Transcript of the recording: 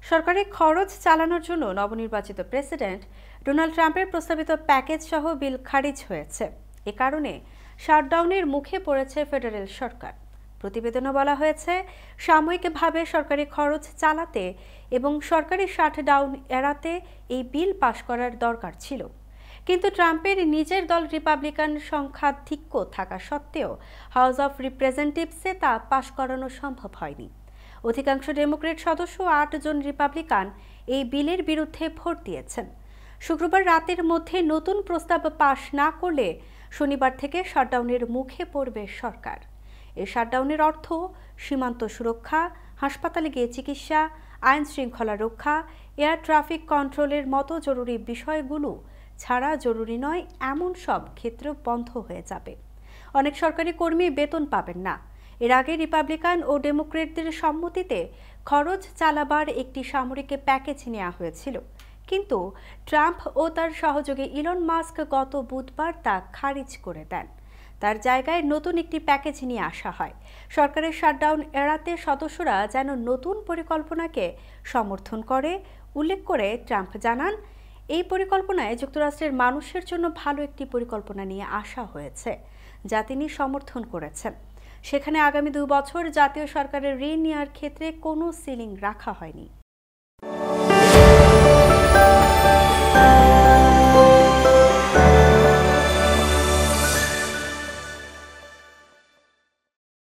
সরকারি খরচ চালানোর জন্য নবনির্বাচিত প্রেসিডেন্ট ডোনাল্ড ট্রাম্পের প্রস্তাবিত প্যাকেজ সহ বিল খারিজ হয়েছে। এ কারণে শাটডাউনের মুখে পড়েছে ফেডারেল সরকার। প্রতিবেদনে বলা হয়েছে, সাময়িকভাবে সরকারি খরচ চালাতে এবং সরকারি শাটডাউন এড়াতে এই বিল পাশ করার দরকার ছিল। কিন্তু ট্রাম্পের নিজের দল রিপাবলিকান সংখ্যাধিক্য থাকা সত্ত্বেও হাউস অব রিপ্রেজেন্টেটিভসে তা পাশ করানো সম্ভব হয়নি। অধিকাংশ ডেমোক্রেট সদস্য ৮ জন রিপাবলিকান এই বিলের বিরুদ্ধে ভোট দিয়েছেন। শুক্রবার রাতের মধ্যে নতুন প্রস্তাব পাশ না করলে শনিবার থেকে শাটডাউনের মুখে পড়বে সরকার। এই শাটডাউনের অর্থ সীমান্ত সুরক্ষা, হাসপাতালে গিয়ে চিকিৎসা, আইন শৃঙ্খলা রক্ষা, এয়ার ট্রাফিক কন্ট্রোলের মতো জরুরি বিষয়গুলো ছাড়া জরুরি নয় এমন সব ক্ষেত্র বন্ধ হয়ে যাবে। অনেক সরকারি কর্মী বেতন পাবেন না। এর আগে রিপাবলিকান ও ডেমোক্রেটদের সম্মতিতে খরচ চালাবার একটি সামরিক প্যাকেজ নেওয়া হয়েছিল, কিন্তু ট্রাম্প ও তার সহযোগী ইলন মাস্ক গত বুধবার তা খারিজ করে দেন। তার জায়গায় নতুন একটি প্যাকেজ নিয়ে আসা হয়। সরকারের শাটডাউন এড়াতে সদস্যরা যেন নতুন পরিকল্পনাকে সমর্থন করে উল্লেখ করে ট্রাম্প জানান, এই পরিকল্পনায় যুক্তরাষ্ট্রের মানুষের জন্য ভালো একটি পরিকল্পনা নিয়ে আসা হয়েছে, যা তিনি সমর্থন করেছেন। সেখানে আগামী 2 বছর জাতীয় সরকারের ঋণ নেওয়ার ক্ষেত্রে কোনো সিলিং রাখা হয়নি।